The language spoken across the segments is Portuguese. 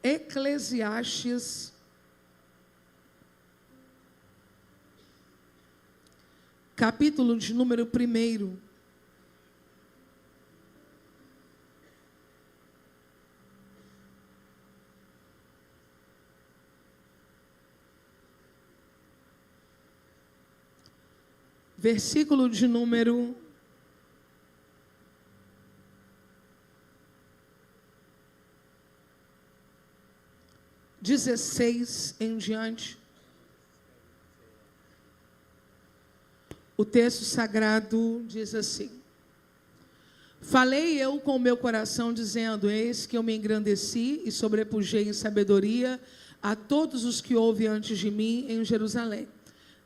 Eclesiastes, capítulo de número 1. Versículo de número 16 em diante. O texto sagrado diz assim: falei eu com o meu coração, dizendo: eis que eu me engrandeci e sobrepujei em sabedoria a todos os que houve antes de mim em Jerusalém.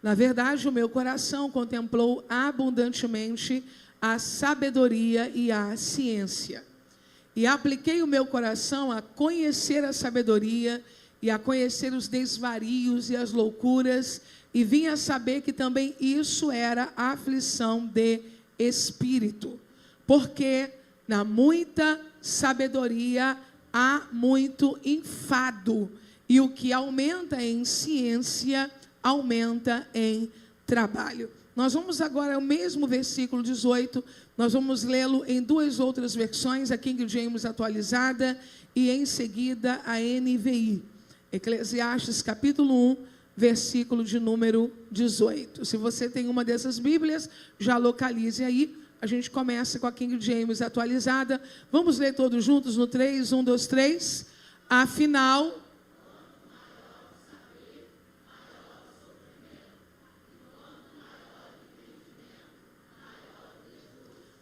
Na verdade, o meu coração contemplou abundantemente a sabedoria e a ciência. E apliquei o meu coração a conhecer a sabedoria e a conhecer os desvarios e as loucuras, e vim a saber que também isso era aflição de espírito. Porque na muita sabedoria há muito enfado, e o que aumenta em ciência aumenta em trabalho. Nós vamos agora ao mesmo versículo 18, nós vamos lê-lo em duas outras versões, a King James atualizada e em seguida a NVI. Eclesiastes capítulo 1, versículo de número 18. Se você tem uma dessas Bíblias, já localize aí. A gente começa com a King James atualizada. Vamos ler todos juntos no 3, 1, 2, 3. Afinal...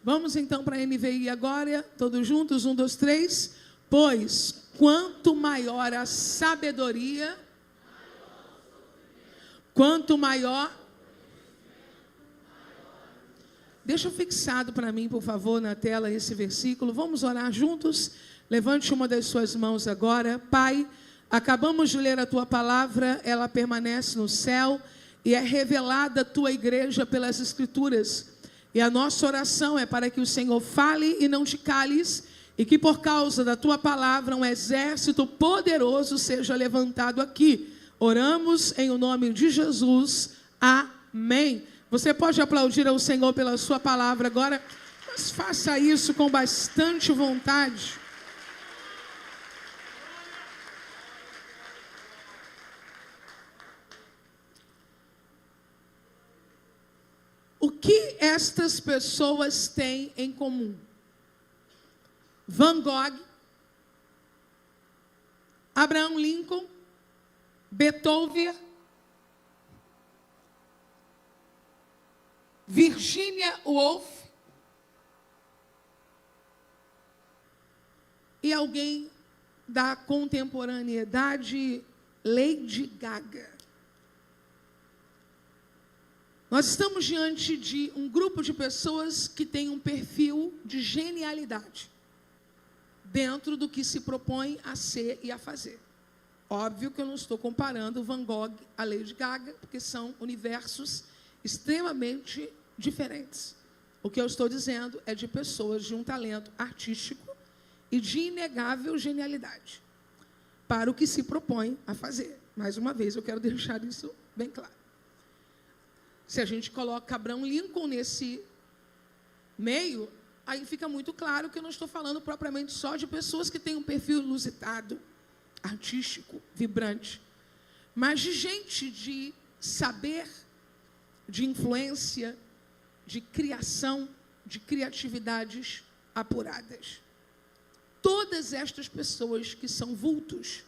Vamos então para a NVI agora, todos juntos, 1, 2, 3. Pois, quanto maior a sabedoria, quanto maior... Deixa fixado para mim, por favor, na tela esse versículo. Vamos orar juntos? Levante uma das suas mãos agora. Pai, acabamos de ler a Tua palavra, ela permanece no céu e é revelada a Tua igreja pelas Escrituras. E a nossa oração é para que o Senhor fale e não te cales, e que por causa da Tua palavra um exército poderoso seja levantado aqui. Oramos em o nome de Jesus. Amém. Você pode aplaudir ao Senhor pela Sua palavra agora, mas faça isso com bastante vontade. O que estas pessoas têm em comum? Van Gogh, Abraham Lincoln, Beethoven, Virginia Woolf e alguém da contemporaneidade, Lady Gaga. Nós estamos diante de um grupo de pessoas que tem um perfil de genialidade dentro do que se propõe a ser e a fazer. Óbvio que eu não estou comparando Van Gogh a Lady Gaga, porque são universos extremamente diferentes. O que eu estou dizendo é de pessoas de um talento artístico e de inegável genialidade para o que se propõe a fazer. Mais uma vez, eu quero deixar isso bem claro. Se a gente coloca Abraham Lincoln nesse meio, aí fica muito claro que eu não estou falando propriamente só de pessoas que têm um perfil inusitado, artístico, vibrante, mas de gente de saber, de influência, de criação, de criatividades apuradas. Todas estas pessoas que são vultos,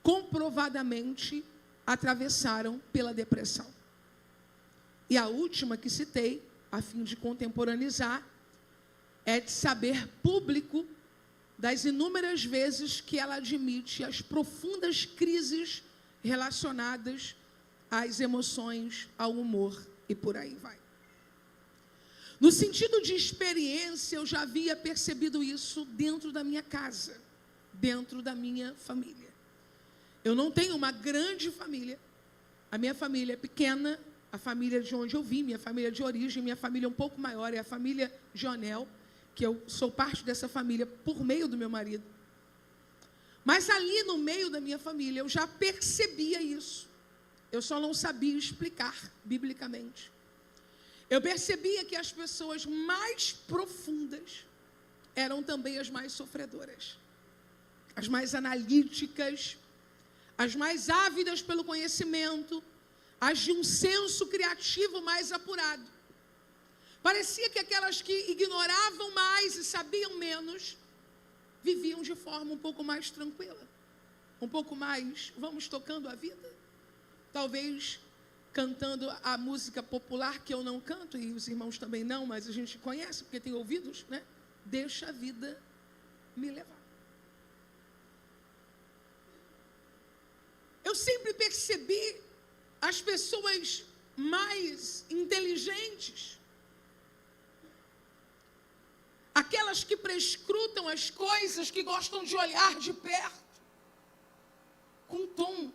comprovadamente atravessaram pela depressão. E a última que citei, a fim de contemporaneizar, é de saber público das inúmeras vezes que ela admite as profundas crises relacionadas às emoções, ao humor e por aí vai. No sentido de experiência, eu já havia percebido isso dentro da minha casa, dentro da minha família. Eu não tenho uma grande família, a minha família é pequena. A família de onde eu vim, minha família de origem, minha família um pouco maior, é a família Jonel, que eu sou parte dessa família por meio do meu marido. Mas ali no meio da minha família eu já percebia isso. Eu só não sabia explicar biblicamente. Eu percebia que as pessoas mais profundas eram também as mais sofredoras, as mais analíticas, as mais ávidas pelo conhecimento, as de um senso criativo mais apurado. Parecia que aquelas que ignoravam mais e sabiam menos, viviam de forma um pouco mais tranquila, um pouco mais, vamos tocando a vida, talvez cantando a música popular que eu não canto, e os irmãos também não, mas a gente conhece, porque tem ouvidos, né? Deixa a vida me levar. Eu sempre percebi as pessoas mais inteligentes, aquelas que prescrutam as coisas, que gostam de olhar de perto, com um tom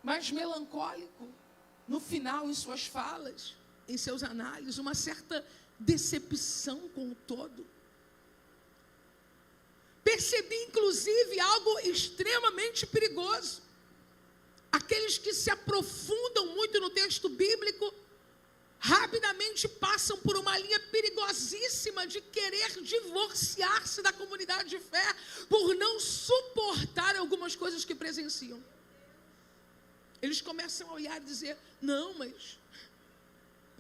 mais melancólico, no final, em suas falas, em seus análises, uma certa decepção com o todo. Percebi, inclusive, algo extremamente perigoso. Aqueles que se aprofundam muito no texto bíblico, rapidamente passam por uma linha perigosíssima de querer divorciar-se da comunidade de fé, por não suportar algumas coisas que presenciam. Eles começam a olhar e dizer, não, mas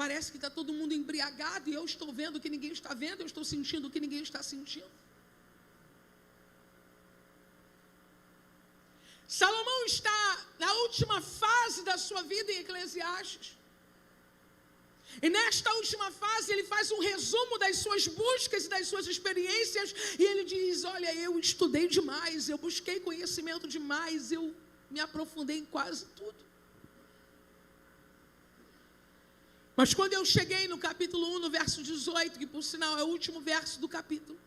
parece que está todo mundo embriagado, e eu estou vendo o que ninguém está vendo, eu estou sentindo o que ninguém está sentindo. Salomão está na última fase da sua vida em Eclesiastes. E nesta última fase ele faz um resumo das suas buscas e das suas experiências. E ele diz, olha, eu estudei demais, eu busquei conhecimento demais, eu me aprofundei em quase tudo. Mas quando eu cheguei no capítulo 1, no verso 18, que por sinal é o último verso do capítulo,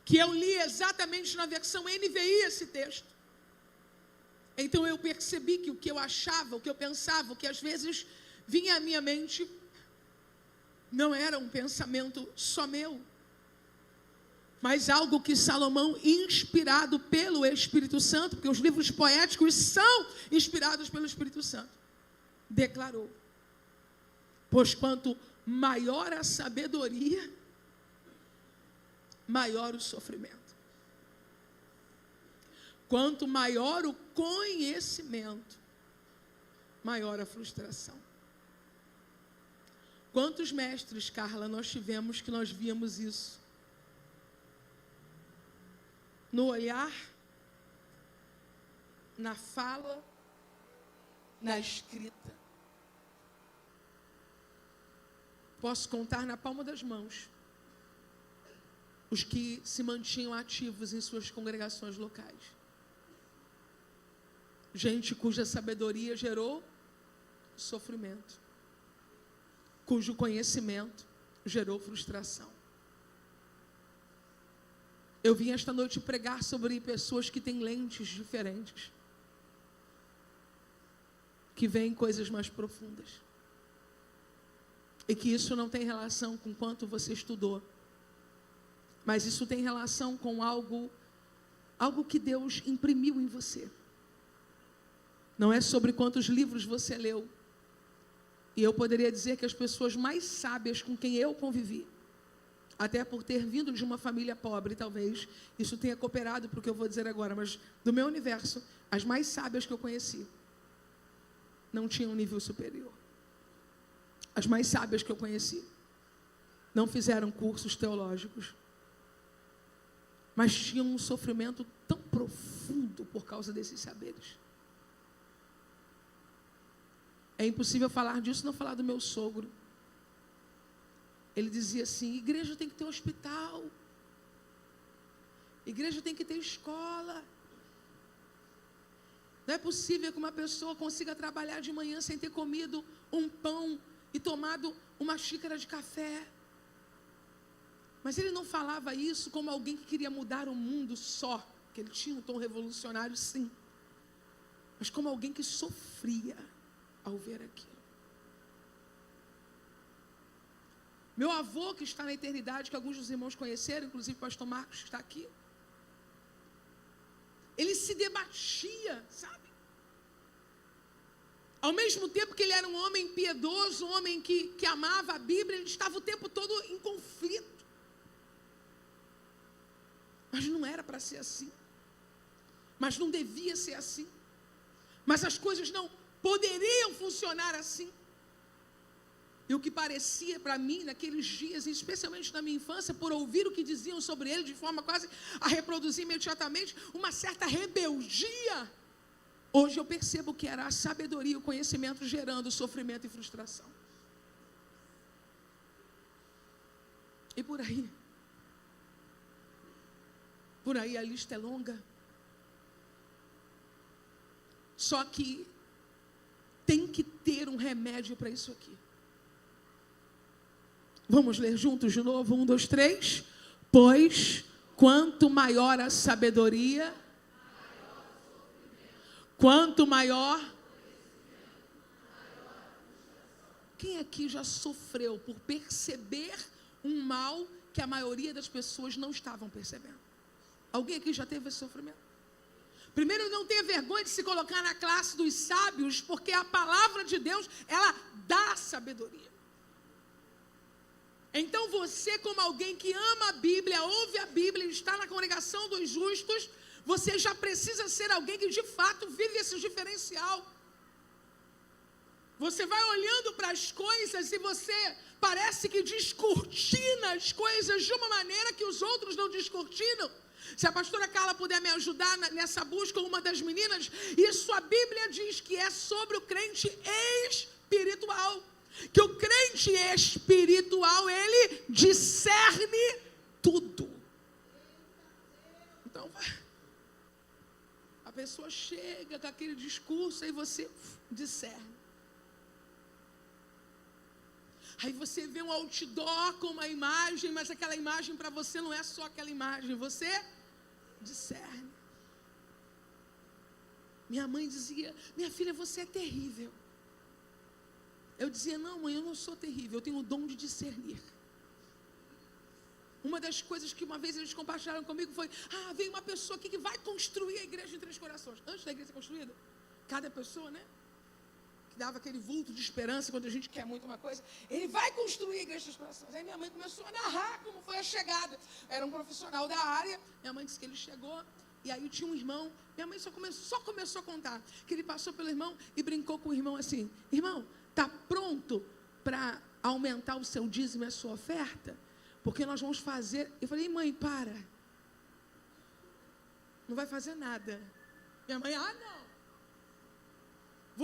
que eu li exatamente na versão NVI esse texto, então eu percebi que o que eu achava, o que eu pensava, o que às vezes vinha à minha mente, não era um pensamento só meu, mas algo que Salomão, inspirado pelo Espírito Santo, porque os livros poéticos são inspirados pelo Espírito Santo, declarou: pois quanto maior a sabedoria, maior o sofrimento. Quanto maior o conhecimento, maior a frustração. Quantos mestres, Carla, nós tivemos que nós víamos isso? No olhar, na fala, na escrita. Posso contar na palma das mãos os que se mantinham ativos em suas congregações locais. Gente cuja sabedoria gerou sofrimento, cujo conhecimento gerou frustração. Eu vim esta noite pregar sobre pessoas que têm lentes diferentes, que veem coisas mais profundas, e que isso não tem relação com quanto você estudou, mas isso tem relação com algo que Deus imprimiu em você. Não é sobre quantos livros você leu. E eu poderia dizer que as pessoas mais sábias com quem eu convivi, até por ter vindo de uma família pobre, talvez isso tenha cooperado para o que eu vou dizer agora, mas do meu universo, as mais sábias que eu conheci não tinham um nível superior. As mais sábias que eu conheci não fizeram cursos teológicos, mas tinham um sofrimento tão profundo por causa desses saberes. É impossível falar disso e não falar do meu sogro. Ele dizia assim: igreja tem que ter hospital, igreja tem que ter escola. Não é possível que uma pessoa consiga trabalhar de manhã sem ter comido um pão e tomado uma xícara de café. Mas ele não falava isso como alguém que queria mudar o mundo só, que ele tinha um tom revolucionário, sim, mas como alguém que sofria ao ver aquilo. Meu avô, que está na eternidade, que alguns dos irmãos conheceram, inclusive o pastor Marcos, que está aqui, se debatia, sabe? Ao mesmo tempo que ele era um homem piedoso, um homem que amava a Bíblia, ele estava o tempo todo em conflito. Mas não era para ser assim. Mas não devia ser assim. Mas as coisas não poderiam funcionar assim. E o que parecia para mim naqueles dias, especialmente na minha infância, por ouvir o que diziam sobre ele de forma quase a reproduzir imediatamente, uma certa rebeldia. Hoje eu percebo que era a sabedoria e o conhecimento gerando sofrimento e frustração. E por aí a lista é longa. Só que tem que ter um remédio para isso aqui. Vamos ler juntos de novo? 1, 2, 3. Pois, quanto maior a sabedoria, quanto maior... Quem aqui já sofreu por perceber um mal que a maioria das pessoas não estavam percebendo? Alguém aqui já teve esse sofrimento? Primeiro, não tenha vergonha de se colocar na classe dos sábios, porque a palavra de Deus, ela dá sabedoria. Então você, como alguém que ama a Bíblia, ouve a Bíblia e está na congregação dos justos, você já precisa ser alguém que de fato vive esse diferencial. Você vai olhando para as coisas e você parece que descortina as coisas de uma maneira que os outros não descortinam. Se a pastora Carla puder me ajudar nessa busca, uma das meninas, isso a Bíblia diz que é sobre o crente espiritual. Que o crente espiritual, ele discerne tudo. Então, a pessoa chega com aquele discurso, aí você discerne. Aí você vê um outdoor com uma imagem, mas aquela imagem para você não é só aquela imagem, você discerne. Minha mãe dizia: minha filha, você é terrível. Eu dizia: não, mãe, eu não sou terrível, eu tenho o dom de discernir. Uma das coisas que uma vez eles compartilharam comigo foi: veio uma pessoa aqui que vai construir a igreja de Três Corações. Antes da igreja ser construída, cada pessoa, né, que dava aquele vulto de esperança quando a gente quer muito uma coisa, ele vai construir a igreja de Três Corações. Aí minha mãe começou a narrar como foi a chegada. Era um profissional da área, minha mãe disse que ele chegou, e aí tinha um irmão, minha mãe só começou a contar, que ele passou pelo irmão e brincou com o irmão assim: irmão, está pronto para aumentar o seu dízimo e a sua oferta? Porque nós vamos fazer... Eu falei: mãe, para. Não vai fazer nada. Minha mãe: não.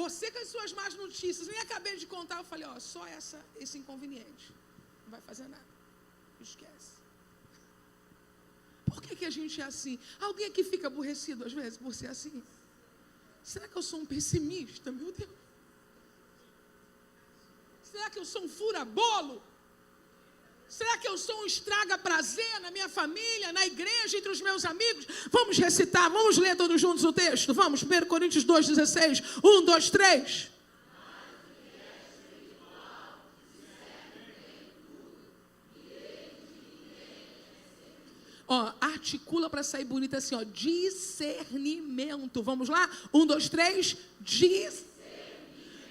Você com as suas más notícias, nem acabei de contar. Eu falei: só esse inconveniente. Não vai fazer nada. Esquece. Por que a gente é assim? Alguém aqui fica aborrecido às vezes por ser assim? Será que eu sou um pessimista? Meu Deus. Será que eu sou um fura-bolo? Será que eu sou um estraga-prazer na minha família, na igreja, entre os meus amigos? Vamos recitar, vamos ler todos juntos o texto. Vamos, 1 Coríntios 2,16. 1, 2, 3. Articula para sair bonita assim, discernimento. Vamos lá? 1, 2, 3. Discernimento.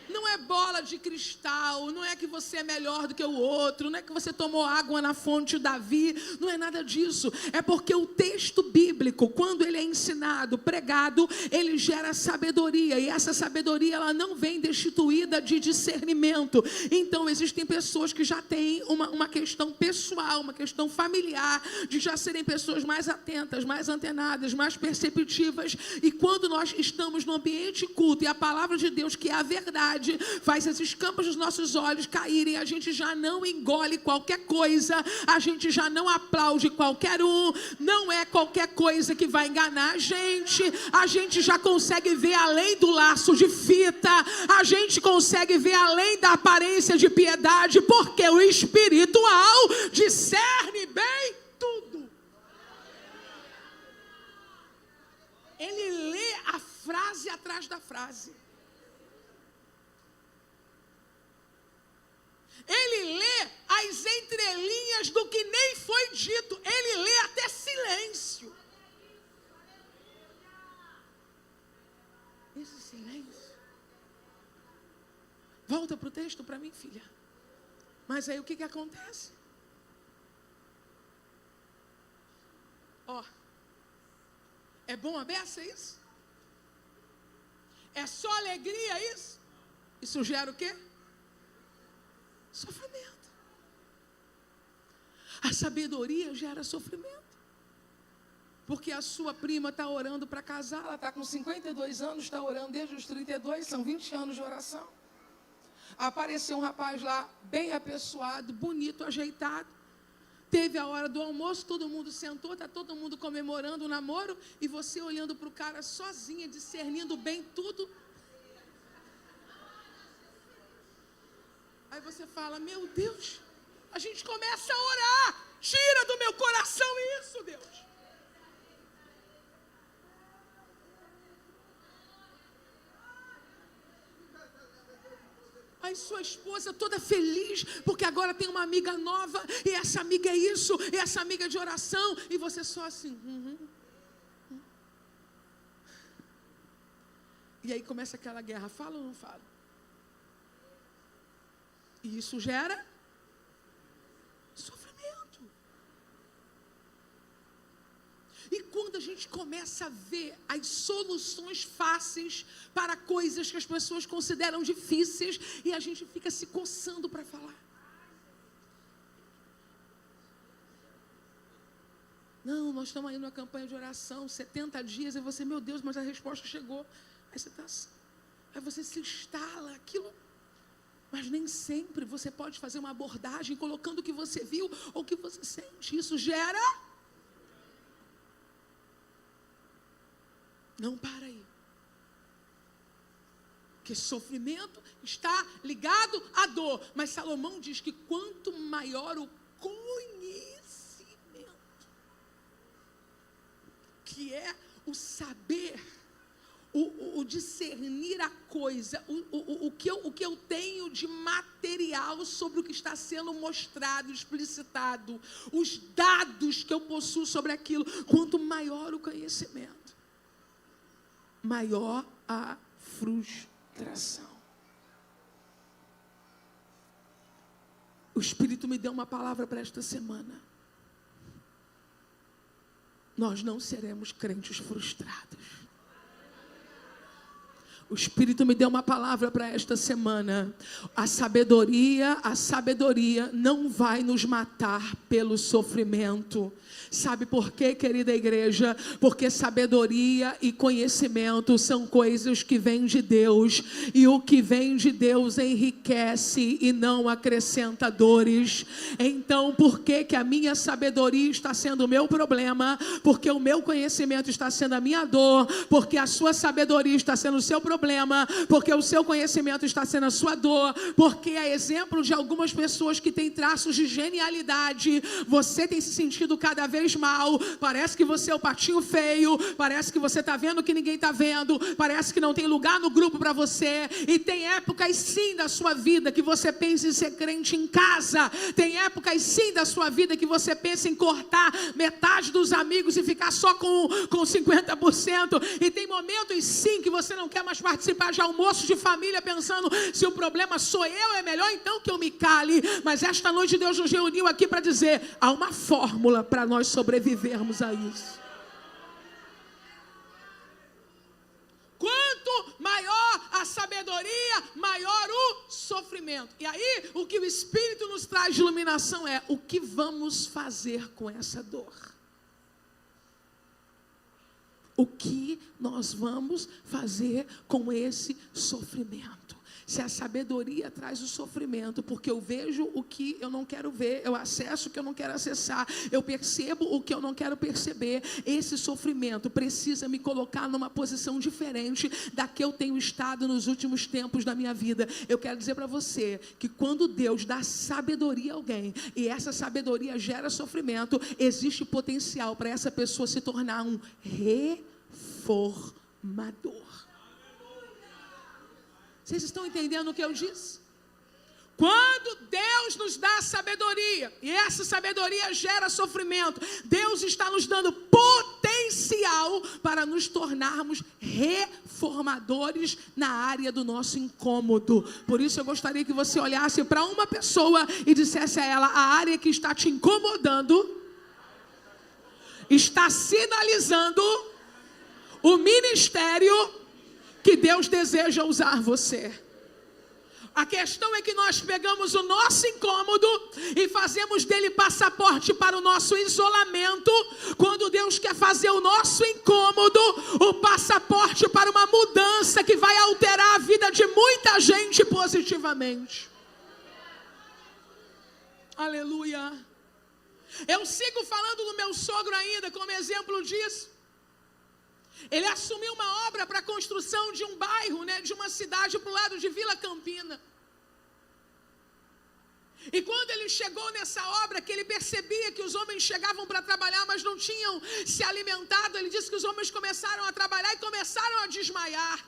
Não é bola de cristal, não é que você é melhor do que o outro, não é que você tomou água na fonte Davi, não é nada disso. É porque o texto bíblico, quando ele é ensinado, pregado, ele gera sabedoria, e essa sabedoria ela não vem destituída de discernimento. Então existem pessoas que já têm uma questão pessoal, uma questão familiar, de já serem pessoas mais atentas, mais antenadas, mais perceptivas, e quando nós estamos no ambiente culto, e a palavra de Deus, que é a verdade, faz as escamas dos nossos olhos caírem, a gente já não engole qualquer coisa, a gente já não aplaude qualquer um, não é qualquer coisa que vai enganar a gente já consegue ver além do laço de fita, a gente consegue ver além da aparência de piedade, porque o espiritual discerne bem tudo. Ele lê a frase atrás da frase. Ele lê as entrelinhas do que nem foi dito. Ele lê até silêncio. esse silêncio. Volta para o texto para mim, filha. Mas aí o que acontece? Ó, é bom a beça isso? É só alegria isso? Isso gera o quê? Sofrimento. A sabedoria gera sofrimento. Porque a sua prima está orando para casar, ela está com 52 anos, está orando desde os 32, são 20 anos de oração. Apareceu um rapaz lá, bem apessoado, bonito, ajeitado. Teve a hora do almoço, todo mundo sentou, está todo mundo comemorando o namoro, e você olhando para o cara sozinha, discernindo bem tudo. Aí você fala, meu Deus, a gente começa a orar. Tira do meu coração isso, Deus. Aí sua esposa toda feliz, porque agora tem uma amiga nova, e essa amiga é isso, e essa amiga é de oração, e você só assim. E aí começa aquela guerra, fala ou não fala? E isso gera sofrimento. E quando a gente começa a ver as soluções fáceis para coisas que as pessoas consideram difíceis, e a gente fica se coçando para falar. Não, nós estamos aí numa campanha de oração, 70 dias, e você, meu Deus, mas a resposta chegou. Aí você está assim, aí você se instala, aquilo. Mas nem sempre você pode fazer uma abordagem colocando o que você viu ou o que você sente. Isso gera... Não para aí. Porque sofrimento está ligado à dor. Mas Salomão diz que quanto maior o conhecimento, que é o saber, o discernir a coisa, o que eu tenho de material sobre o que está sendo mostrado, explicitado, os dados que eu possuo sobre aquilo, quanto maior o conhecimento, maior a frustração. O Espírito me deu uma palavra para esta semana. Nós não seremos crentes frustrados. O Espírito me deu uma palavra para esta semana. A sabedoria não vai nos matar pelo sofrimento. Sabe por quê, querida igreja? Porque sabedoria e conhecimento são coisas que vêm de Deus. E o que vem de Deus enriquece e não acrescenta dores. Então, por que a minha sabedoria está sendo o meu problema? Porque o meu conhecimento está sendo a minha dor. Porque a sua sabedoria está sendo o seu problema, porque o seu conhecimento está sendo a sua dor, porque é exemplo de algumas pessoas que têm traços de genialidade. Você tem se sentido cada vez mal, parece que você é o patinho feio, parece que você está vendo que ninguém está vendo, parece que não tem lugar no grupo para você, e tem épocas sim da sua vida que você pensa em ser crente em casa, tem épocas sim da sua vida que você pensa em cortar metade dos amigos e ficar só com 50%, e tem momentos sim que você não quer mais participar de almoço de família pensando, se o problema sou eu, é melhor então que eu me cale. Mas esta noite Deus nos reuniu aqui para dizer, há uma fórmula para nós sobrevivermos a isso. Quanto maior a sabedoria, maior o sofrimento. E aí, o que o Espírito nos traz de iluminação é, o que vamos fazer com essa dor? O que nós vamos fazer com esse sofrimento? Se a sabedoria traz o sofrimento, porque eu vejo o que eu não quero ver, eu acesso o que eu não quero acessar, eu percebo o que eu não quero perceber, esse sofrimento precisa me colocar numa posição diferente da que eu tenho estado nos últimos tempos da minha vida. Eu quero dizer para você que quando Deus dá sabedoria a alguém, e essa sabedoria gera sofrimento, existe potencial para essa pessoa se tornar um reformador. Vocês estão entendendo o que eu disse? Quando Deus nos dá sabedoria, e essa sabedoria gera sofrimento, Deus está nos dando potencial para nos tornarmos reformadores na área do nosso incômodo. Por isso eu gostaria que você olhasse para uma pessoa e dissesse a ela: a área que está te incomodando está sinalizando o ministério que Deus deseja usar você. A questão é que nós pegamos o nosso incômodo e fazemos dele passaporte para o nosso isolamento, quando Deus quer fazer o nosso incômodo o passaporte para uma mudança que vai alterar a vida de muita gente positivamente. Aleluia. Eu sigo falando do meu sogro ainda como exemplo disso. Ele assumiu uma obra para a construção de um bairro, de uma cidade para o lado de Vila Campina. E quando ele chegou nessa obra, que ele percebia que os homens chegavam para trabalhar, mas não tinham se alimentado, ele disse que os homens começaram a trabalhar e começaram a desmaiar.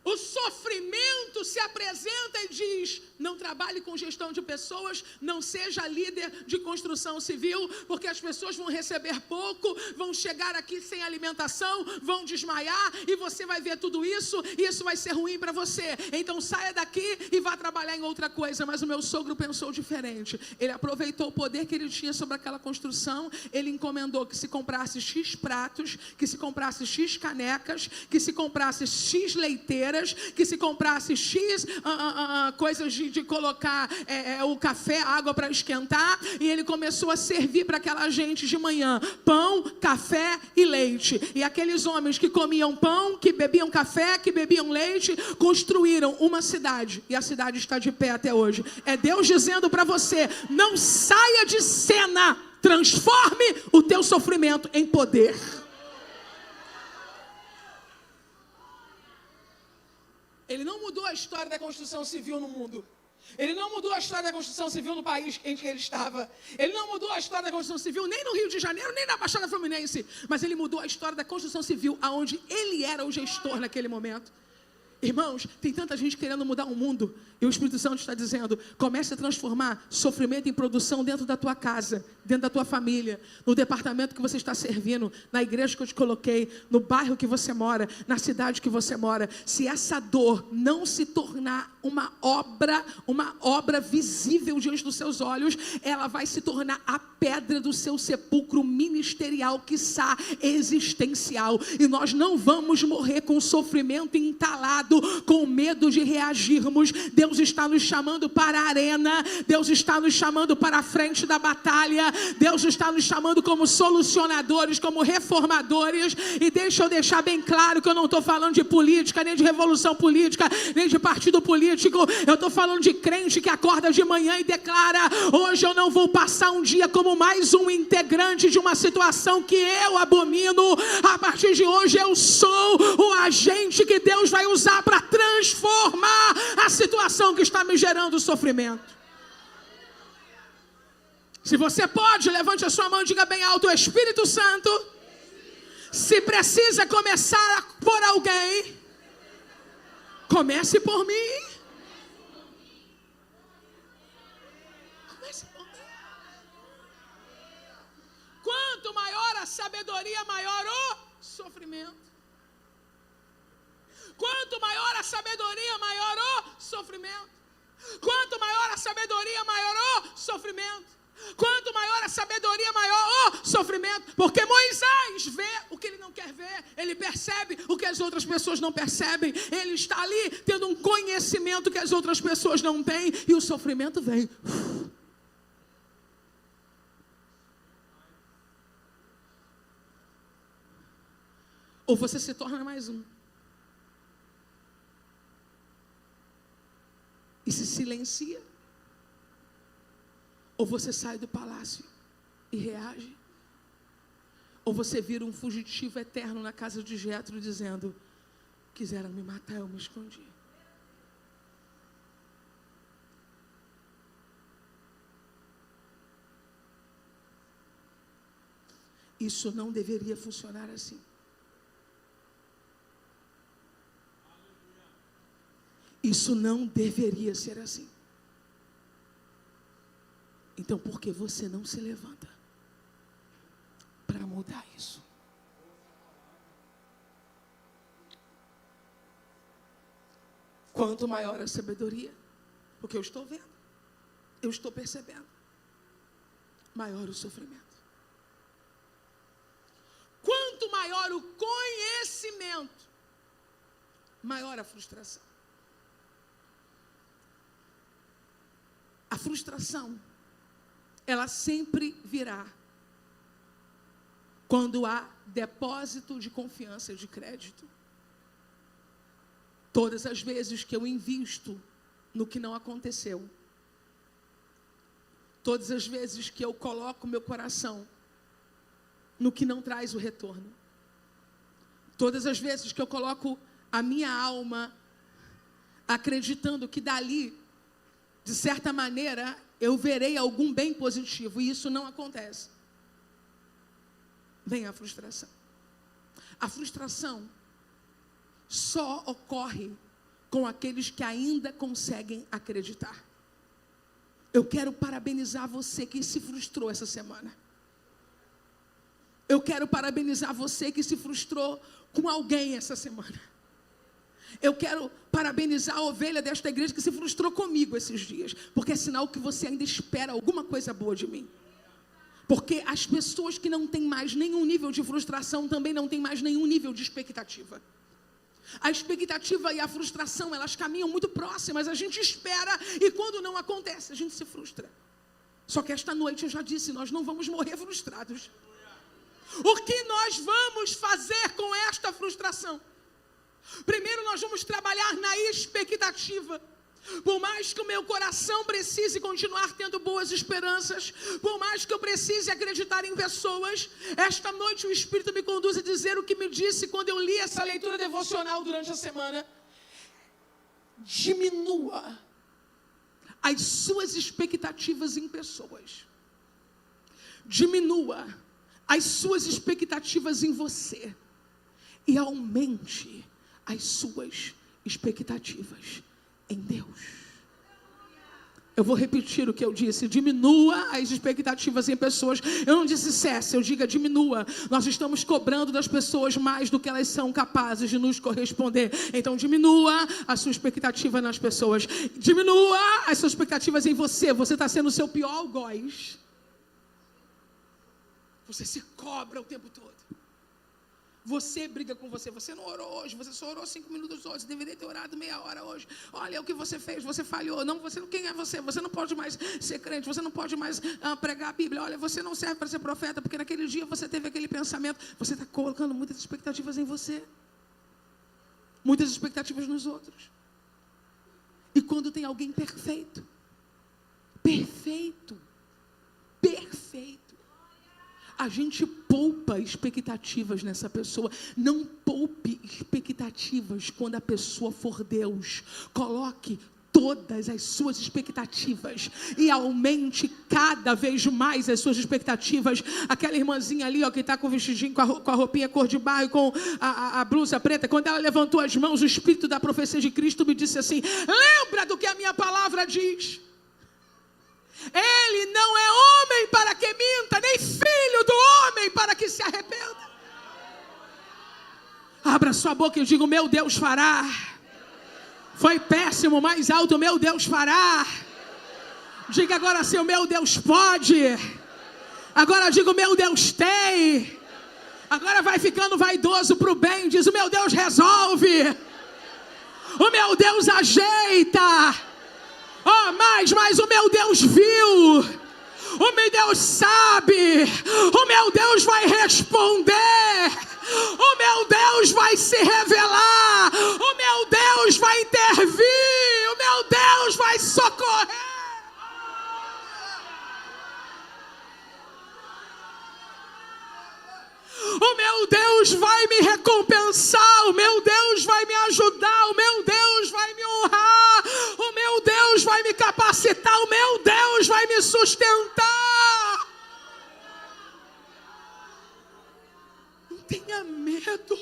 O sofrimento se apresenta e diz: não trabalhe com gestão de pessoas, não seja líder de construção civil, porque as pessoas vão receber pouco, vão chegar aqui sem alimentação, vão desmaiar, e você vai ver tudo isso, e isso vai ser ruim para você. Então saia daqui e vá trabalhar em outra coisa. Mas o meu sogro pensou diferente. Ele aproveitou o poder que ele tinha sobre aquela construção. Ele encomendou que se comprasse X pratos, que se comprasse X canecas, que se comprasse X leiteiras, que se comprasse X coisas de colocar o café, a água para esquentar, e ele começou a servir para aquela gente de manhã pão, café e leite. E aqueles homens que comiam pão, que bebiam café, que bebiam leite, construíram uma cidade, e a cidade está de pé até hoje. É Deus dizendo para você: não saia de cena, transforme o teu sofrimento em poder. Ele não mudou a história da construção civil no mundo. Ele não mudou a história da construção civil no país em que ele estava. Ele não mudou a história da construção civil nem no Rio de Janeiro, nem na Baixada Fluminense. Mas ele mudou a história da construção civil aonde ele era o gestor naquele momento. Irmãos, tem tanta gente querendo mudar o mundo, e o Espírito Santo está dizendo: comece a transformar sofrimento em produção dentro da tua casa, dentro da tua família, no departamento que você está servindo, na igreja que eu te coloquei, no bairro que você mora, na cidade que você mora. Se essa dor não se tornar uma obra visível diante dos seus olhos, ela vai se tornar a pedra do seu sepulcro ministerial, quiçá existencial. E nós não vamos morrer com sofrimento entalado, com medo de reagirmos. Deus está nos chamando para a arena, Deus está nos chamando para a frente da batalha, Deus está nos chamando como solucionadores, como reformadores. E deixa eu deixar bem claro que eu não estou falando de política, nem de revolução política, nem de partido político. Eu estou falando de crente que acorda de manhã e declara: hoje eu não vou passar um dia como mais um integrante de uma situação que eu abomino. A partir de hoje eu sou o agente que Deus vai usar para transformar a situação que está me gerando sofrimento. Se você pode, levante a sua mão e diga bem alto: Espírito Santo, se precisa começar por alguém, comece por mim. Comece por mim. Quanto maior a sabedoria, maior o sofrimento. Quanto maior a sabedoria, maior o sofrimento. Quanto maior a sabedoria, maior o sofrimento. Quanto maior a sabedoria, maior o sofrimento. Porque Moisés vê o que ele não quer ver. Ele percebe o que as outras pessoas não percebem. Ele está ali tendo um conhecimento que as outras pessoas não têm. E o sofrimento vem. Ou você se torna mais um. E se silencia. Ou você sai do palácio e reage. Ou você vira um fugitivo eterno na casa de Jetro, dizendo: quiseram me matar, eu me escondi. Isso não deveria funcionar assim. Isso não deveria ser assim. Então, por que você não se levanta para mudar isso? Quanto maior a sabedoria, porque eu estou vendo, eu estou percebendo, maior o sofrimento. Quanto maior o conhecimento, maior a frustração. A frustração, ela sempre virá quando há depósito de confiança e de crédito. Todas as vezes que eu invisto no que não aconteceu, todas as vezes que eu coloco meu coração no que não traz o retorno, todas as vezes que eu coloco a minha alma acreditando que dali, de certa maneira, eu verei algum bem positivo, e isso não acontece, vem a frustração. A frustração só ocorre com aqueles que ainda conseguem acreditar. Eu quero parabenizar você que se frustrou essa semana. Eu quero parabenizar você que se frustrou com alguém essa semana. Eu quero parabenizar a ovelha desta igreja que se frustrou comigo esses dias, porque é sinal que você ainda espera alguma coisa boa de mim. Porque as pessoas que não têm mais nenhum nível de frustração também não têm mais nenhum nível de expectativa. A expectativa e a frustração, elas caminham muito próximas. A gente espera e quando não acontece, a gente se frustra. Só que esta noite eu já disse, nós não vamos morrer frustrados. O que nós vamos fazer com esta frustração? Primeiro nós vamos trabalhar na expectativa. Por mais que o meu coração precise continuar tendo boas esperanças, por mais que eu precise acreditar em pessoas, esta noite o Espírito me conduz a dizer o que me disse quando eu li essa leitura devocional durante a semana. Diminua as suas expectativas em pessoas. Diminua as suas expectativas em você. E aumente as suas expectativas em Deus. Eu vou repetir o que eu disse. Diminua as expectativas em pessoas. Eu não disse cesse, eu digo diminua. Nós estamos cobrando das pessoas mais do que elas são capazes de nos corresponder. Então diminua a sua expectativa nas pessoas. Diminua as suas expectativas em você. Você está sendo o seu pior algoz. Você se cobra o tempo todo. Você briga com você. Você não orou hoje. Você só orou 5 minutos hoje. Você deveria ter orado meia hora hoje. Olha o que você fez. Você falhou. Não, você, quem é você? Você não pode mais ser crente. Você não pode mais pregar a Bíblia. Olha, você não serve para ser profeta. Porque naquele dia você teve aquele pensamento. Você está colocando muitas expectativas em você. Muitas expectativas nos outros. E quando tem alguém perfeito. Perfeito. Perfeito. A gente poupa expectativas nessa pessoa. Não poupe expectativas quando a pessoa for Deus. Coloque todas as suas expectativas e aumente cada vez mais as suas expectativas. Aquela irmãzinha ali, ó, que está com o vestidinho, com a roupinha cor de barro e com a blusa preta, quando ela levantou as mãos, o Espírito da profecia de Cristo me disse assim: lembra do que a minha palavra diz. Ele não é homem para que minta, nem filho do homem para que se arrependa. Abra sua boca e diga: meu Deus fará. Foi péssimo, mais alto: meu Deus fará. Diga agora assim: o meu Deus pode. Agora diga: o meu Deus tem. Agora vai ficando vaidoso para o bem. Diz: o meu Deus resolve. O meu Deus ajeita. Oh, mas o meu Deus viu, o meu Deus sabe, o meu Deus vai responder, o meu Deus vai se revelar, o meu Deus vai intervir, o meu Deus vai socorrer. O meu Deus vai me recompensar, o meu Deus vai me ajudar, o meu Deus vai me honrar, o meu Deus vai me capacitar, o meu Deus vai me sustentar. Não tenha medo.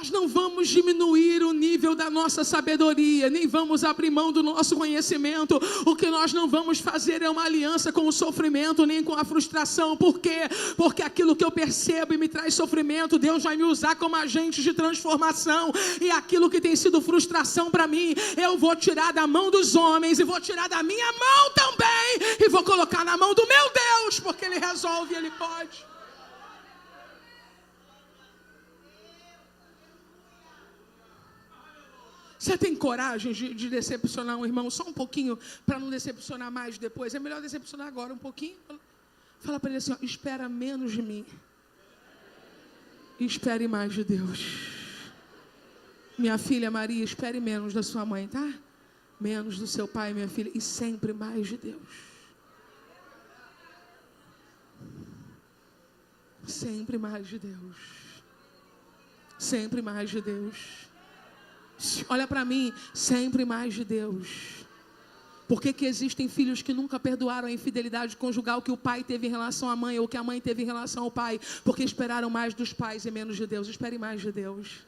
Nós não vamos diminuir o nível da nossa sabedoria, nem vamos abrir mão do nosso conhecimento. O que nós não vamos fazer é uma aliança com o sofrimento, nem com a frustração. Por quê? Porque aquilo que eu percebo e me traz sofrimento, Deus vai me usar como agente de transformação. E aquilo que tem sido frustração para mim, eu vou tirar da mão dos homens e vou tirar da minha mão também e vou colocar na mão do meu Deus, porque Ele resolve, Ele pode. Você tem coragem de decepcionar um irmão só um pouquinho, para não decepcionar mais depois? É melhor decepcionar agora um pouquinho. Fala para ele assim, ó, espera menos de mim. E espere mais de Deus. Minha filha Maria, espere menos da sua mãe, tá? Menos do seu pai, minha filha. E sempre mais de Deus. Sempre mais de Deus. Sempre mais de Deus. Olha para mim, sempre mais de Deus. Por que existem filhos que nunca perdoaram a infidelidade conjugal que o pai teve em relação à mãe ou que a mãe teve em relação ao pai? Porque esperaram mais dos pais e menos de Deus. Espere mais de Deus.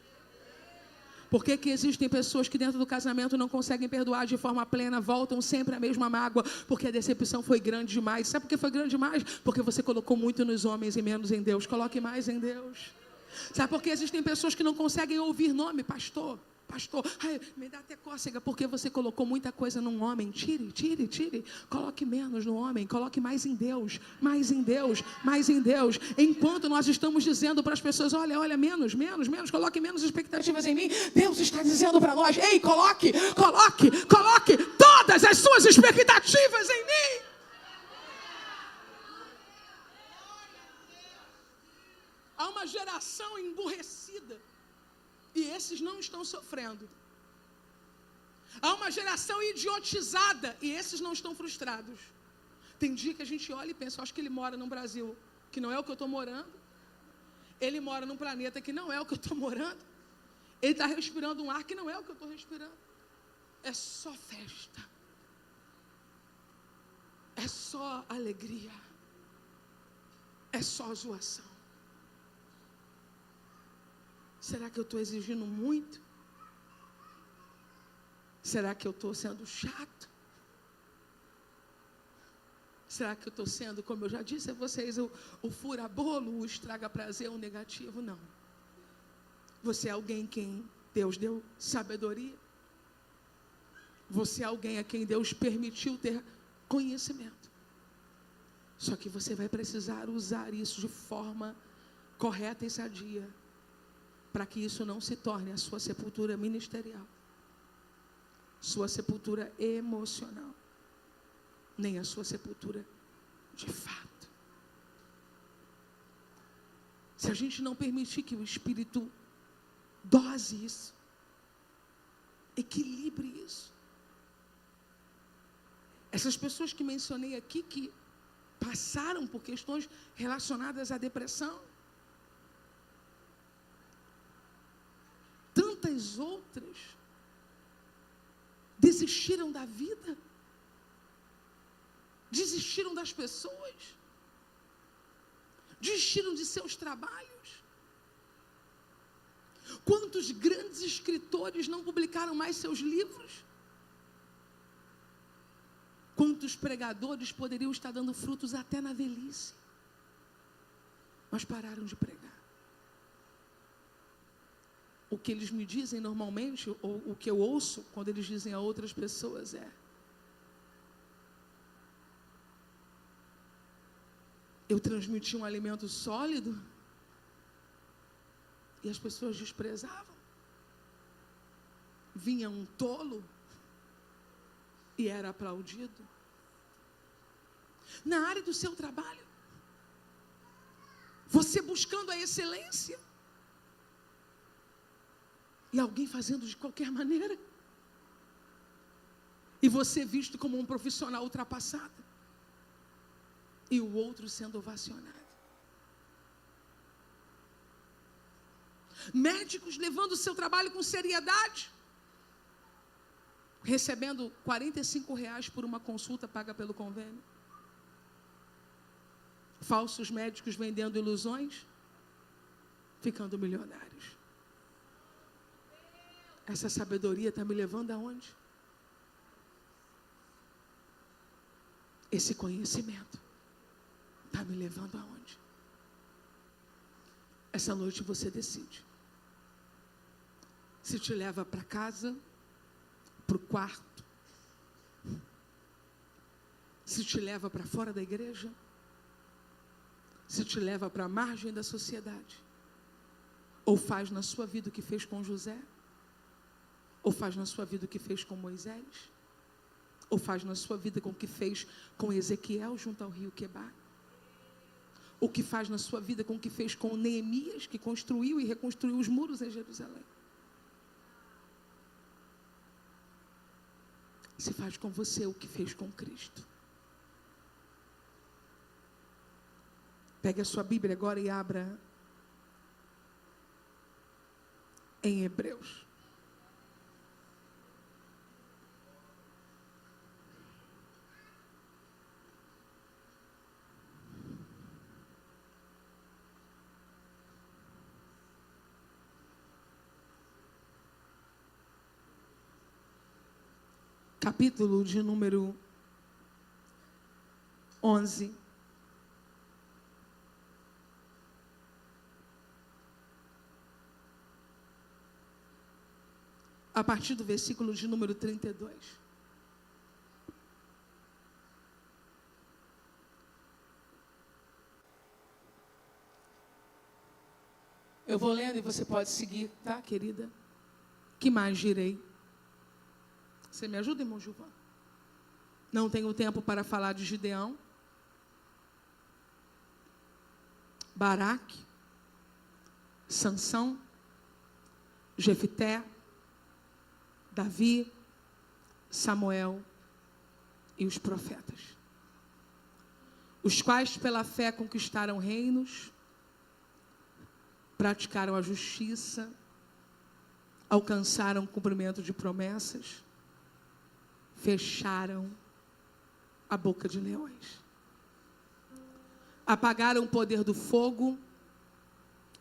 Por que existem pessoas que dentro do casamento não conseguem perdoar de forma plena, voltam sempre à mesma mágoa? Porque a decepção foi grande demais. Sabe por que foi grande demais? Porque você colocou muito nos homens e menos em Deus. Coloque mais em Deus. Sabe por que existem pessoas que não conseguem ouvir nome, pastor? Pastor, ai, me dá até cócega, porque você colocou muita coisa num homem. Tire. Coloque menos no homem, coloque mais em Deus, mais em Deus, mais em Deus. Enquanto nós estamos dizendo para as pessoas, olha, menos, coloque menos expectativas em mim, Deus está dizendo para nós, ei, coloque todas as suas expectativas em mim. Há uma geração emburrecida. E esses não estão sofrendo. Há uma geração idiotizada. E esses não estão frustrados. Tem dia que a gente olha e pensa, acho que ele mora num Brasil que não é o que eu estou morando. Ele mora num planeta que não é o que eu estou morando. Ele está respirando um ar que não é o que eu estou respirando. É só festa. É só alegria. É só zoação. Será que eu estou exigindo muito? Será que eu estou sendo chato? Será que eu estou sendo, como eu já disse a vocês, o fura-bolo, o estraga-prazer, o negativo? Não. Você é alguém quem Deus deu sabedoria. Você é alguém a quem Deus permitiu ter conhecimento. Só que você vai precisar usar isso de forma correta e sadia, para que isso não se torne a sua sepultura ministerial, sua sepultura emocional, nem a sua sepultura de fato. Se a gente não permitir que o Espírito dose isso, equilibre isso. Essas pessoas que mencionei aqui, que passaram por questões relacionadas à depressão, tantas outras desistiram da vida, desistiram das pessoas, desistiram de seus trabalhos. Quantos grandes escritores não publicaram mais seus livros? Quantos pregadores poderiam estar dando frutos até na velhice, mas pararam de pregar? O que eles me dizem normalmente, ou o que eu ouço quando eles dizem a outras pessoas é: eu transmiti um alimento sólido e as pessoas desprezavam. Vinha um tolo e era aplaudido. Na área do seu trabalho, você buscando a excelência e alguém fazendo de qualquer maneira, e você visto como um profissional ultrapassado, e o outro sendo ovacionado. Médicos levando o seu trabalho com seriedade, recebendo R$45 por uma consulta paga pelo convênio. Falsos médicos vendendo ilusões, ficando milionários. Essa sabedoria está me levando aonde? Esse conhecimento está me levando aonde? Essa noite você decide. Se te leva para casa, para o quarto, se te leva para fora da igreja, se te leva para a margem da sociedade, ou faz na sua vida o que fez com José, ou faz na sua vida o que fez com Moisés, ou faz na sua vida com o que fez com Ezequiel junto ao rio Quebar, o que faz na sua vida com o que fez com Neemias, que construiu e reconstruiu os muros em Jerusalém. Se faz com você o que fez com Cristo. Pegue a sua Bíblia agora e abra em Hebreus. Capítulo de número 11. A partir do versículo de número 32. Eu vou lendo e você pode seguir, tá, querida? Que mais direi? Você me ajuda, irmão Gilvan? Não tenho tempo para falar de Gideão, Baraque, Sansão, Jefité, Davi, Samuel e os profetas, os quais pela fé conquistaram reinos, praticaram a justiça, alcançaram o cumprimento de promessas, fecharam a boca de leões, apagaram o poder do fogo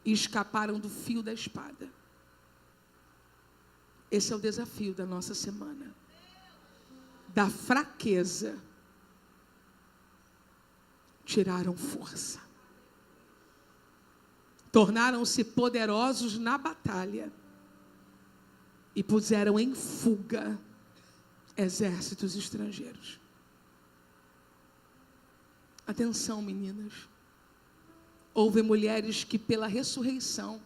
e escaparam do fio da espada. Esse é o desafio da nossa semana. Da fraqueza, tiraram força. Tornaram-se poderosos na batalha e puseram em fuga exércitos estrangeiros. Atenção, meninas. Houve mulheres que pela ressurreição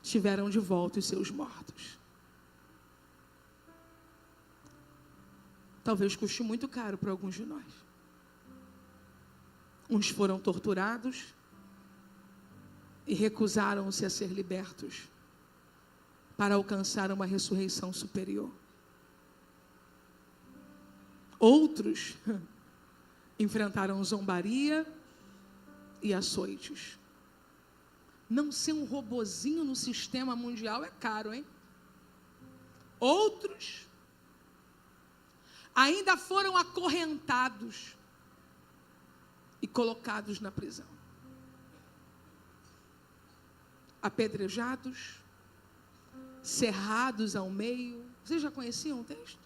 tiveram de volta os seus mortos. Talvez custe muito caro para alguns de nós. Uns foram torturados e recusaram-se a ser libertos para alcançar uma ressurreição superior. Outros enfrentaram zombaria e açoites. Não ser um robozinho no sistema mundial é caro, hein? Outros ainda foram acorrentados e colocados na prisão. Apedrejados, cerrados ao meio. Vocês já conheciam o texto?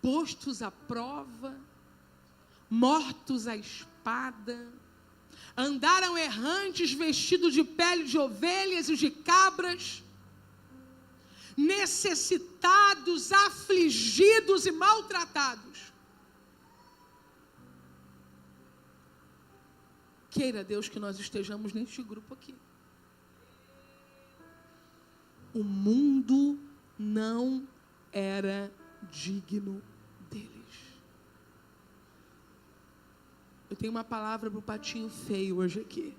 Postos à prova, mortos à espada, andaram errantes vestidos de pele de ovelhas e de cabras, necessitados, afligidos e maltratados. Queira Deus que nós estejamos neste grupo aqui. O mundo não era digno deles. Eu tenho uma palavra para o patinho feio hoje aqui.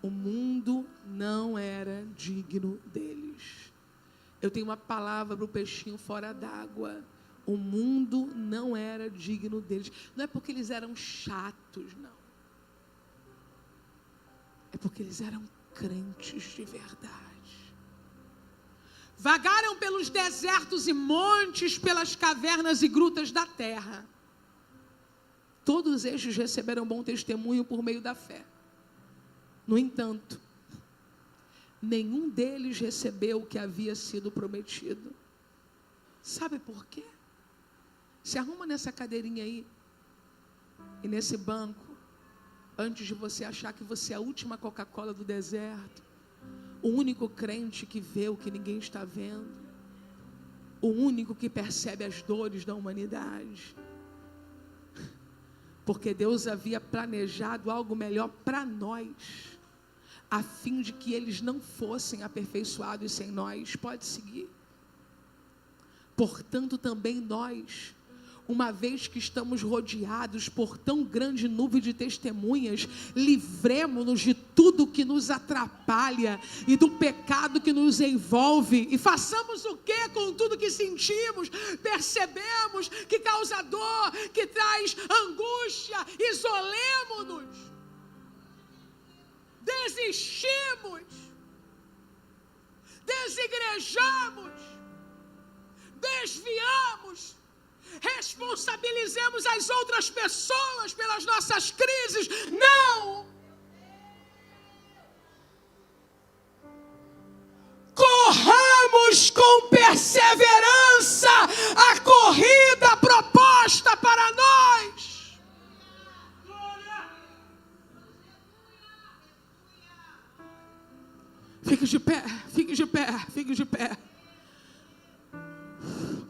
O mundo não era digno deles. Eu tenho uma palavra para o peixinho fora d'água. O mundo não era digno deles. Não é porque eles eram chatos, não. É porque eles eram crentes de verdade. Vagaram pelos desertos e montes, pelas cavernas e grutas da terra. Todos estes receberam bom testemunho por meio da fé. No entanto, nenhum deles recebeu o que havia sido prometido. Sabe por quê? Se arruma nessa cadeirinha aí e nesse banco, antes de você achar que você é a última Coca-Cola do deserto, o único crente que vê o que ninguém está vendo, o único que percebe as dores da humanidade, porque Deus havia planejado algo melhor para nós, a fim de que eles não fossem aperfeiçoados sem nós. Pode seguir. Portanto, também nós, uma vez que estamos rodeados por tão grande nuvem de testemunhas, livremo-nos de tudo que nos atrapalha e do pecado que nos envolve, e façamos o que com tudo que sentimos, percebemos que causa dor, que traz angústia, isolemo-nos, desistimos, desigrejamos, desviamos, responsabilizemos as outras pessoas pelas nossas crises. Não! Corramos com perseverança a corrida proposta para nós. Fique de pé, fique de pé, fique de pé.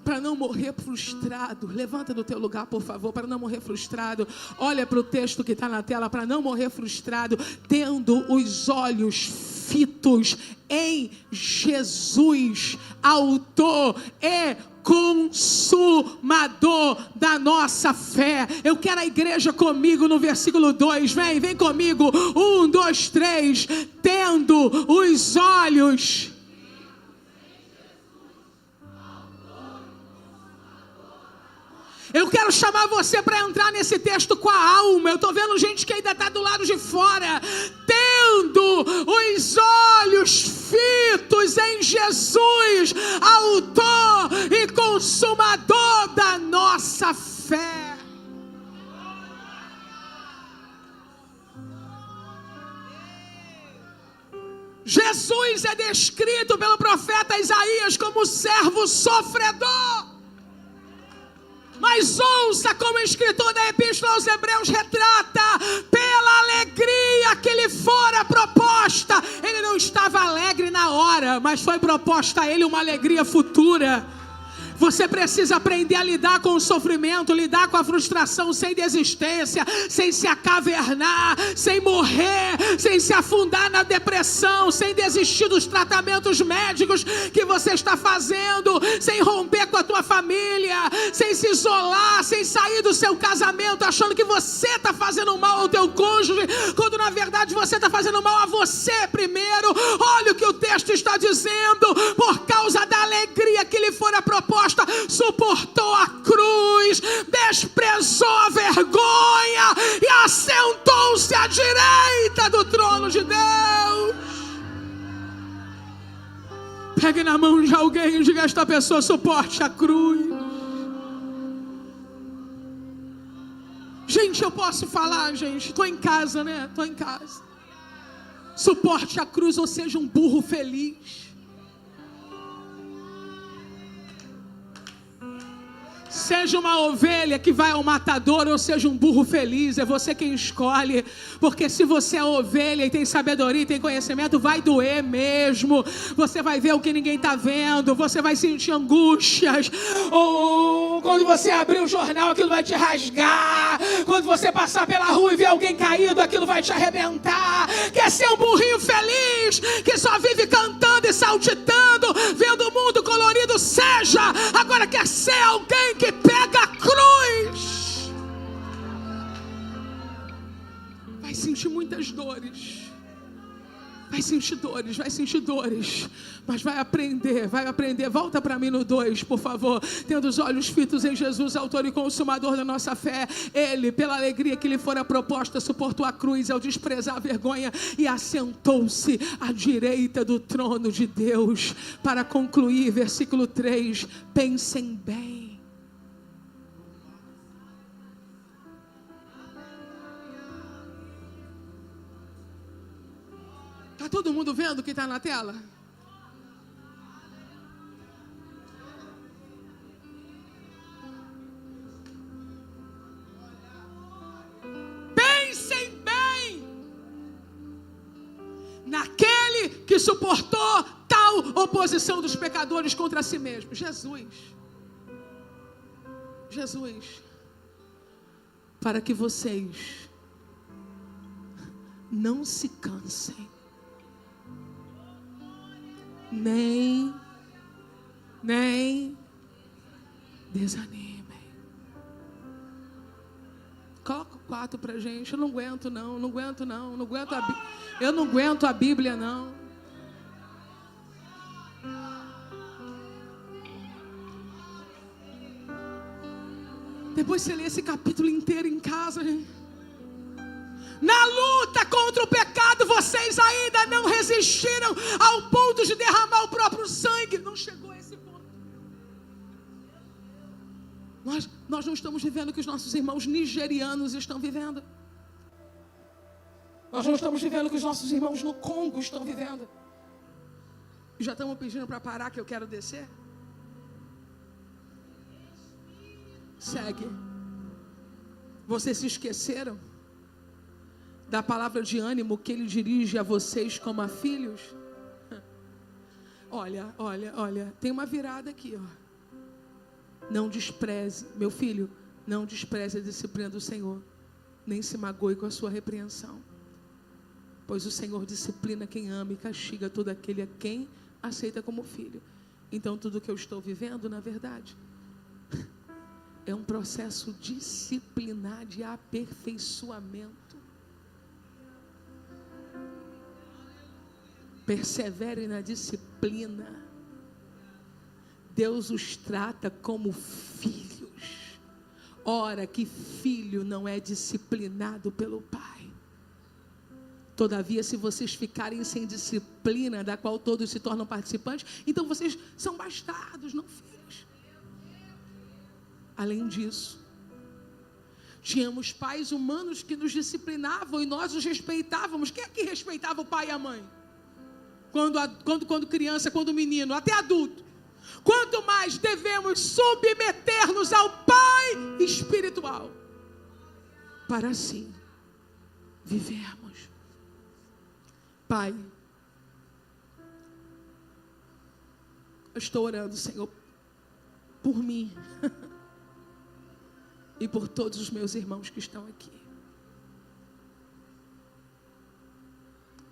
Para não morrer frustrado, levanta do teu lugar, por favor, para não morrer frustrado. Olha para o texto que está na tela. Para não morrer frustrado, tendo os olhos fitos em Jesus, autor e consumador da nossa fé. Eu quero a igreja comigo no versículo 2. Vem comigo. 1, 2, 3. Tendo os olhos. Eu quero chamar você para entrar nesse texto com a alma. Eu estou vendo gente que ainda está do lado de fora. Tendo os olhos fitos em Jesus, autor e consumador da nossa fé. Jesus é descrito pelo profeta Isaías como servo sofredor. Mas ouça como o escritor da Epístola aos Hebreus retrata: pela alegria que lhe fora proposta. Ele não estava alegre na hora, mas foi proposta a ele uma alegria futura. Você precisa aprender a lidar com o sofrimento, lidar com a frustração sem desistência, sem se acavernar, sem morrer, sem se afundar na depressão, sem desistir dos tratamentos médicos que você está fazendo, sem romper com a tua família, sem se isolar, sem sair do seu casamento achando que você está fazendo mal ao teu cônjuge, quando na verdade você está fazendo mal a você primeiro. Olha o que o texto está dizendo: por causa da alegria que lhe fora proposta, suportou a cruz, desprezou a vergonha e assentou-se à direita do trono de Deus. Pegue na mão de alguém e diga: esta pessoa suporte a cruz. Gente, eu posso falar, gente, estou em casa, né? Estou em casa. Suporte a cruz, ou seja, um burro feliz. Seja uma ovelha que vai ao matador, ou seja um burro feliz, é você quem escolhe. Porque se você é ovelha e tem sabedoria e tem conhecimento, vai doer mesmo. Você vai ver o que ninguém está vendo, você vai sentir angústias. Ou quando você abrir o jornal, aquilo vai te rasgar. Quando você passar pela rua e ver alguém caído, aquilo vai te arrebentar. Quer ser um burrinho feliz, que só vive cantando e saltitando, vendo o mundo colorido? Seja. Agora quer ser alguém que pega a cruz, vai sentir muitas dores, vai sentir dores, mas vai aprender. Volta para mim no 2, por favor. Tendo os olhos fitos em Jesus, autor e consumador da nossa fé, ele, pela alegria que lhe fora proposta, suportou a cruz ao desprezar a vergonha e assentou-se à direita do trono de Deus. Para concluir, versículo 3, pensem bem. Está todo mundo vendo o que está na tela? Pensem bem naquele que suportou tal oposição dos pecadores contra si mesmo. Jesus, para que vocês não se cansem, nem desanimem. Coloca o 4 pra gente. Eu não aguento não. Eu não aguento a Bíblia não. Depois você lê esse capítulo inteiro em casa, gente. Na luta contra o pecado, vocês ainda não resistiram ao ponto de derramar o próprio sangue. Não chegou a esse ponto. Nós não estamos vivendo o que os nossos irmãos nigerianos estão vivendo. Nós não estamos vivendo o que os nossos irmãos no Congo estão vivendo. E já estamos pedindo para parar, que eu quero descer. Segue. Vocês se esqueceram da palavra de ânimo que ele dirige a vocês como a filhos? Olha, tem uma virada aqui, ó. Não despreze, meu filho, não despreze a disciplina do Senhor, nem se magoe com a sua repreensão, pois o Senhor disciplina quem ama e castiga todo aquele a quem aceita como filho. Então tudo que eu estou vivendo, na verdade, é um processo disciplinar de aperfeiçoamento. Perseverem na disciplina. Deus os trata como filhos. Ora, que filho não é disciplinado pelo Pai? Todavia, se vocês ficarem sem disciplina, da qual todos se tornam participantes, então vocês são bastardos, não filhos. Além disso, tínhamos pais humanos que nos disciplinavam e nós os respeitávamos. Quem é que respeitava o pai e a mãe? Quando criança, quando menino, até adulto. Quanto mais devemos submeter-nos ao Pai espiritual, para assim vivermos. Pai, eu estou orando, Senhor, por mim e por todos os meus irmãos que estão aqui.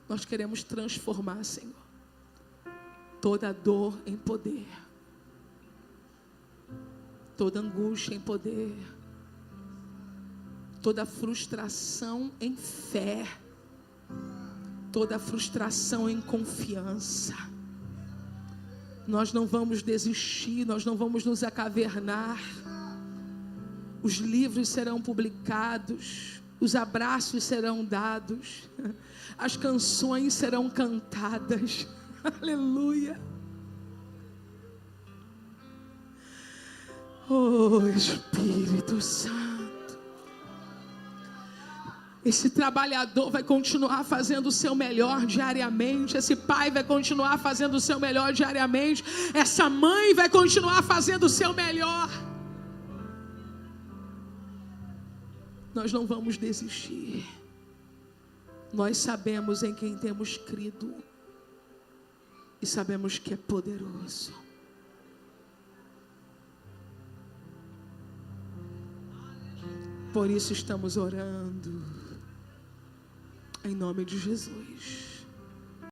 Nós queremos transformar, Senhor, toda dor em poder, toda angústia em poder, toda frustração em fé, toda frustração em confiança. Nós não vamos desistir, nós não vamos nos acavernar. Os livros serão publicados, os abraços serão dados, as canções serão cantadas. Aleluia. Oh, Espírito Santo. Esse trabalhador vai continuar fazendo o seu melhor diariamente. Esse pai vai continuar fazendo o seu melhor diariamente. Essa mãe vai continuar fazendo o seu melhor. Nós não vamos desistir. Nós sabemos em quem temos crido. E sabemos que é poderoso. Por isso estamos orando. Em nome de Jesus.